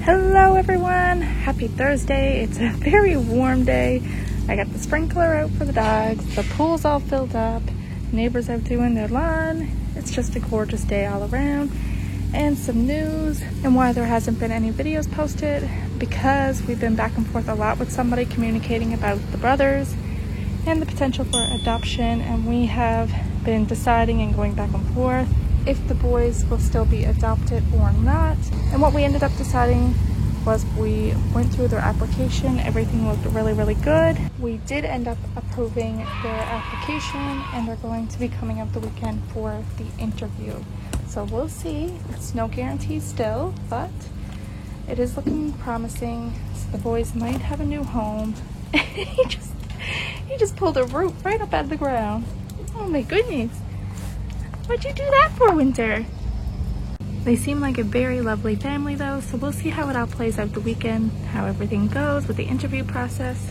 Hello everyone, happy Thursday. It's a very warm day. I got the sprinkler out for the dogs, the pool's all filled up, neighbors out doing their lawn. It's just a gorgeous day all around. And some news and why there hasn't been any videos posted, because we've been back and forth a lot with somebody communicating about the brothers and the potential for adoption, and we have been deciding and going back and forth if the boys will still be adopted or not. And what we ended up deciding was we went through their application. Everything looked really good. We did end up approving their application, and they're going to be coming up the weekend for the interview. So we'll see. It's no guarantee still, but it is looking promising. So the boys might have a new home. he just pulled a root right up out of the ground. Oh my goodness. What'd you do that for, Winter? They seem like a very lovely family though, so we'll see how it all plays out the weekend, how everything goes with the interview process.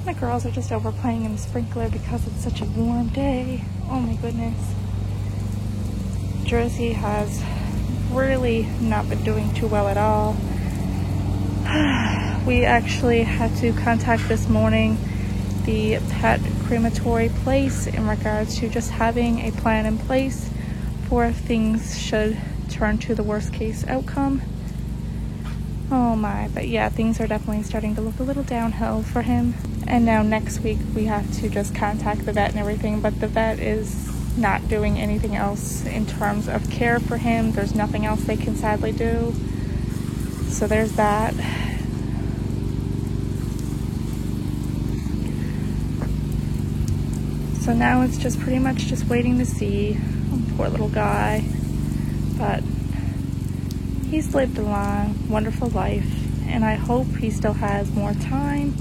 My girls are just over playing in the sprinkler because it's such a warm day. Oh my goodness. Jersey has really not been doing too well at all. We actually had to contact this morning the pet crematory place in regards to just having a plan in place for if things should turn to the worst case outcome. Oh my, but yeah, things are definitely starting to look a little downhill for him. And now next week we have to just contact the vet and everything, but the vet is not doing anything else in terms of care for him. There's nothing else they can sadly do. So there's that. So now it's just pretty much just waiting to see. Oh, poor little guy. But he's lived a long, wonderful life, and I hope he still has more time.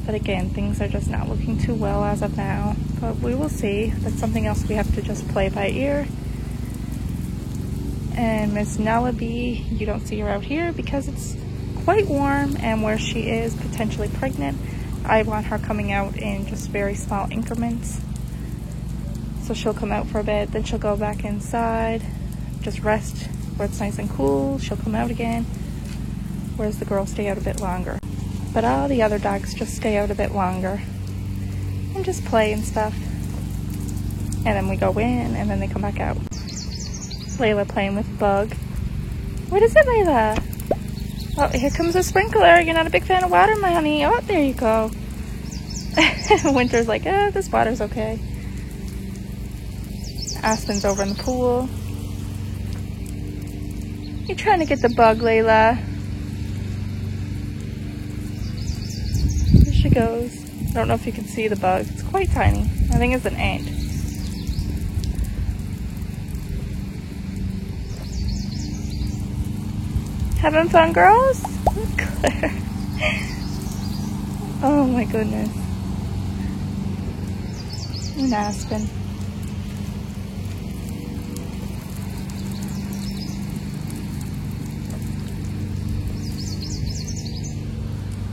But again, things are just not looking too well as of now. But we will see. That's something else we have to just play by ear. And Miss Nella B, you don't see her out here because it's quite warm, and where she is potentially pregnant, I want her coming out in just very small increments. So she'll come out for a bit, then she'll go back inside, just rest where it's nice and cool. She'll come out again, whereas the girls stay out a bit longer. But all the other dogs just stay out a bit longer and just play and stuff. And then we go in, and then they come back out. Layla playing with Bug. What is it, Layla? Oh, here comes a sprinkler. You're not a big fan of water, my honey. Oh, there you go. Winter's like, this water's okay. Aspen's over in the pool. You're trying to get the bug, Layla. Here she goes. I don't know if you can see the bug. It's quite tiny. I think it's an ant. Having fun, girls? Claire. Oh my goodness. And Aspen.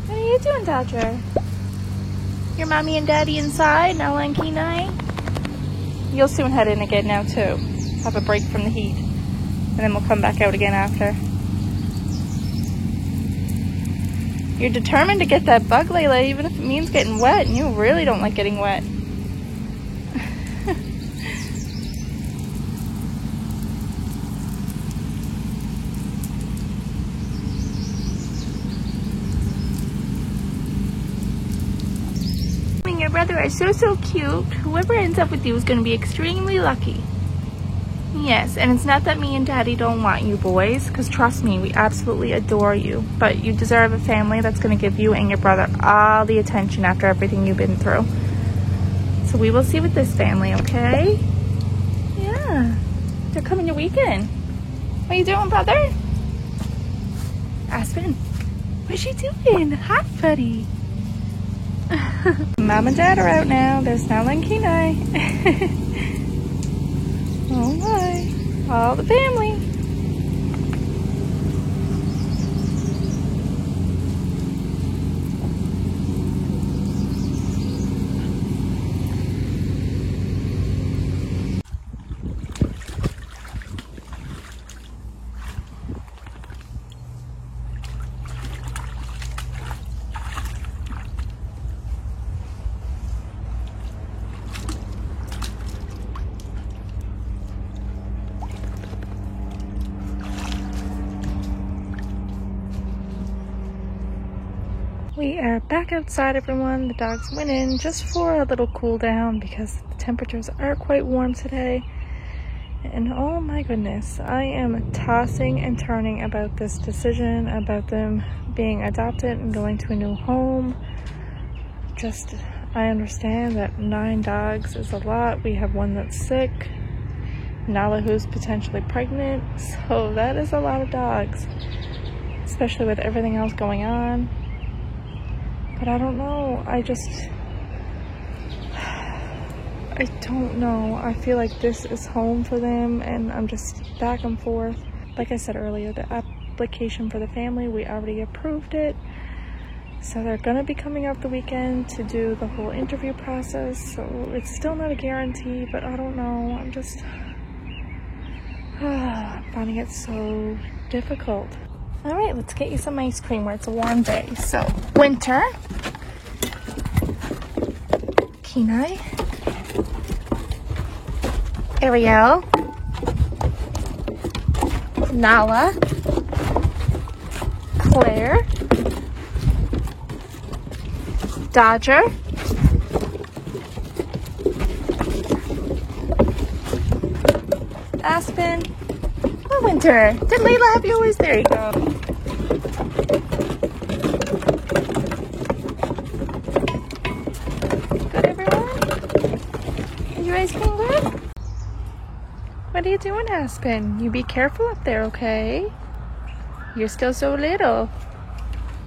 What are you doing, Dodger? Your mommy and daddy inside, Nella and Kenai? You'll soon head in again now too. Have a break from the heat. And then we'll come back out again after. You're determined to get that bug, Layla, even if it means getting wet, and you really don't like getting wet. Your brother is so cute. Whoever ends up with you is going to be extremely lucky. Yes, and it's not that me and Daddy don't want you boys, because trust me, we absolutely adore you. But you deserve a family that's going to give you and your brother all the attention after everything you've been through. So we will see with this family, okay? Yeah, they're coming your weekend. What are you doing, brother? Aspen, what's you doing? Hi, buddy. Mom and Dad are out now. There's Nella and Kenai. Oh my, all the family. We are back outside, everyone. The dogs went in just for a little cool down because the temperatures are quite warm today. And oh my goodness, I am tossing and turning about this decision, about them being adopted and going to a new home. I understand that 9 dogs is a lot. We have one that's sick, Nala who's potentially pregnant, so that is a lot of dogs, especially with everything else going on. But I don't know, I don't know. I feel like this is home for them, and I'm just back and forth. Like I said earlier, the application for the family, we already approved it. So they're gonna be coming up the weekend to do the whole interview process. So it's still not a guarantee, but I don't know. I'm just finding it so difficult. All right, let's get you some ice cream where it's a warm day. So Winter, Kenai, Ariel, Nala, Claire, Dodger, Aspen, oh, Winter. Did Layla have yours? There you go. Good, everyone? Is your ice cream good? What are you doing, Aspen? You be careful up there, okay? You're still so little.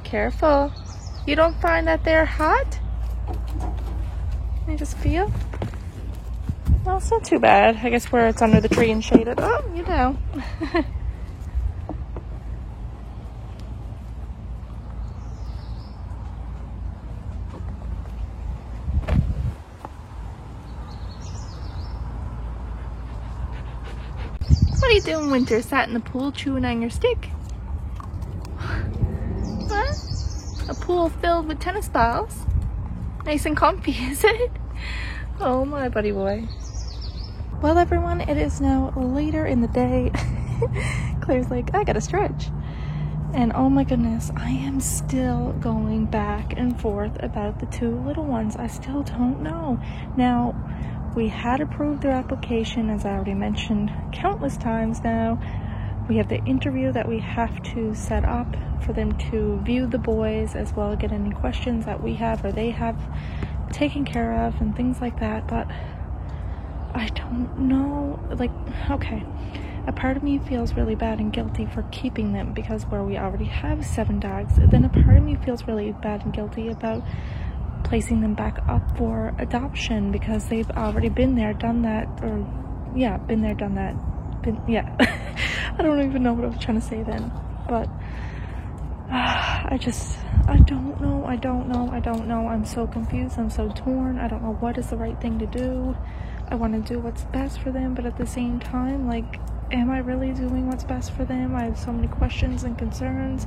Careful. You don't find that they're hot? You just feel? Well, it's not too bad. I guess where it's under the tree and shaded. Oh, you know. What are you doing, Winter? Sat in the pool chewing on your stick? What? A pool filled with tennis balls? Nice and comfy, is it? Oh, my buddy boy. Well, everyone, it is now later in the day. Claire's like, I gotta stretch. And oh my goodness, I am still going back and forth about the 2 little ones. I still don't know. Now, we had approved their application, as I already mentioned countless times now. We have the interview that we have to set up for them to view the boys, as well as get any questions that we have or they have taken care of and things like that. But I don't know, like, okay, a part of me feels really bad and guilty for keeping them because where we already have 7 dogs, then a part of me feels really bad and guilty about placing them back up for adoption because they've already been there, done that, or yeah, been there, done that, yeah. I don't even know what I was trying to say then, but I don't know. I'm so confused. I'm so torn. I don't know what is the right thing to do. I want to do what's best for them, but at the same time, like, am I really doing what's best for them? I have so many questions and concerns.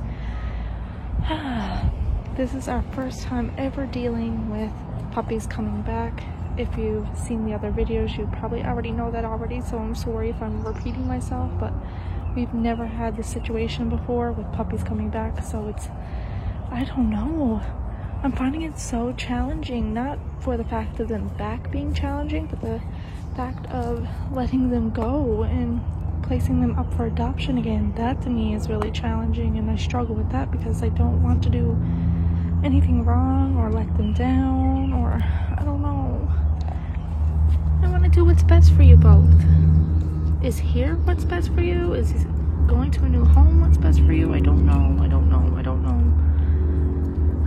This is our first time ever dealing with puppies coming back. If you've seen the other videos, you probably already know that already, so I'm sorry if I'm repeating myself, but we've never had this situation before with puppies coming back, so I don't know. I'm finding it so challenging, not for the fact of them back being challenging, but the fact of letting them go and placing them up for adoption again. That to me is really challenging, and I struggle with that because I don't want to do anything wrong or let them down, or I don't know. I want to do what's best for you both. Is here what's best for you? Is going to a new home what's best for you? I don't know.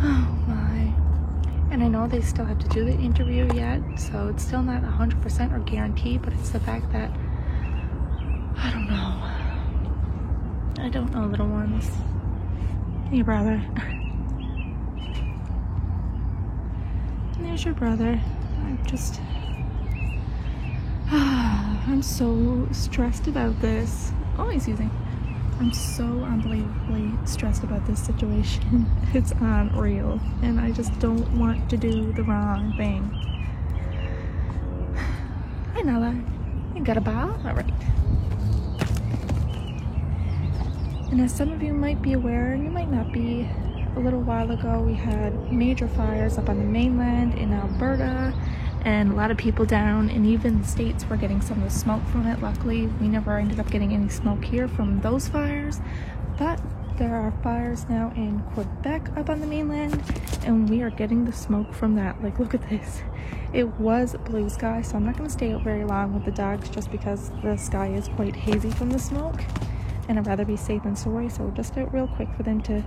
Oh my. And I know they still have to do the interview yet, so it's still not 100% or guaranteed, but it's the fact that I don't know, little ones. Hey, brother. There's your brother. I'm so stressed about this. Oh, he's using. I'm so unbelievably stressed about this situation. It's unreal, and I just don't want to do the wrong thing. Hi, Nala. You got a ball? All right. And as some of you might be aware, and you might not be, a little while ago we had major fires up on the mainland in Alberta, and a lot of people down and even the States were getting some of the smoke from it. Luckily, we never ended up getting any smoke here from those fires, but there are fires now in Quebec up on the mainland, and we are getting the smoke from that. Like, look at this. It was blue sky, so I'm not going to stay out very long with the dogs just because the sky is quite hazy from the smoke, and I'd rather be safe than sorry. So just out real quick for them to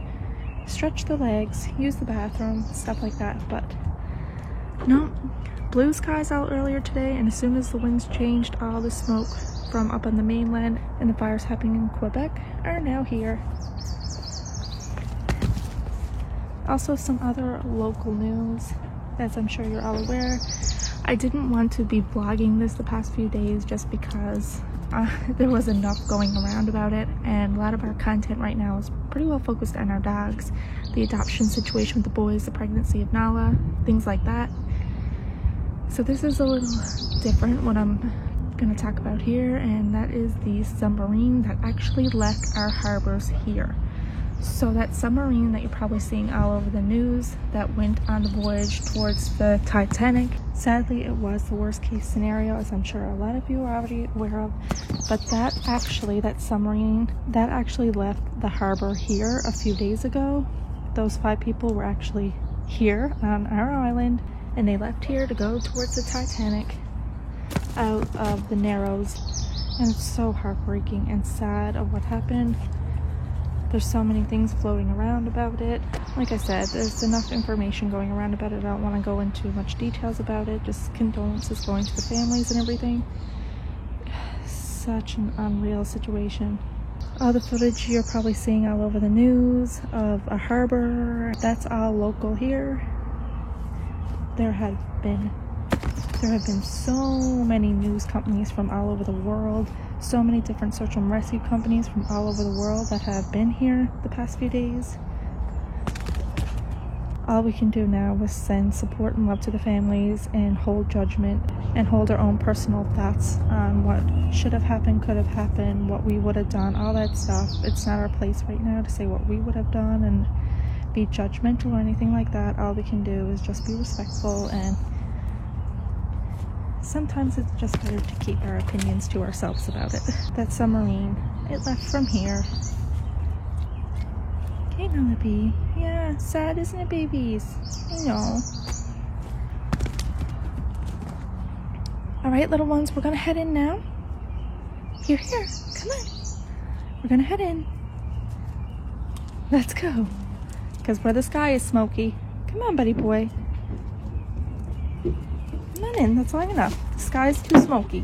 stretch the legs, use the bathroom, stuff like that. But no, blue skies out earlier today, and as soon as the winds changed, all the smoke from up on the mainland and the fires happening in Quebec are now here. Also, some other local news, as I'm sure you're all aware. I didn't want to be vlogging this the past few days just because there was enough going around about it, and a lot of our content right now is pretty well focused on our dogs, the adoption situation with the boys, the pregnancy of Nala, things like that. So this is a little different what I'm going to talk about here, and that is the submarine that actually left our harbors here. So that submarine that you're probably seeing all over the news that went on the voyage towards the Titanic, sadly it was the worst case scenario, as I'm sure a lot of you are already aware of, but that submarine that actually left the harbor here a few days ago. Those 5 people were actually here on our island, and they left here to go towards the Titanic out of the Narrows, and it's so heartbreaking and sad of what happened. There's so many things floating around about it. Like I said, there's enough information going around about it. I don't want to go into much details about it. Just condolences going to the families and everything. Such an unreal situation. All the footage you're probably seeing all over the news of a harbor, that's all local here. There have been so many news companies from all over the world, so many different search and rescue companies from all over the world that have been here the past few days. All we can do now is send support and love to the families and hold judgment and hold our own personal thoughts on what should have happened, could have happened, what we would have done, all that stuff. It's not our place right now to say what we would have done and be judgmental or anything like that. All we can do is just be respectful, and sometimes it's just better to keep our opinions to ourselves about it. That submarine, it left from here. Okay, Nullaby. Yeah, sad, isn't it, babies? I know. Alright, little ones, we're gonna head in now. Here, come on. We're gonna head in. Let's go. Because where the sky is smoky. Come on, buddy boy. Come on in, that's long enough. The sky's too smoky.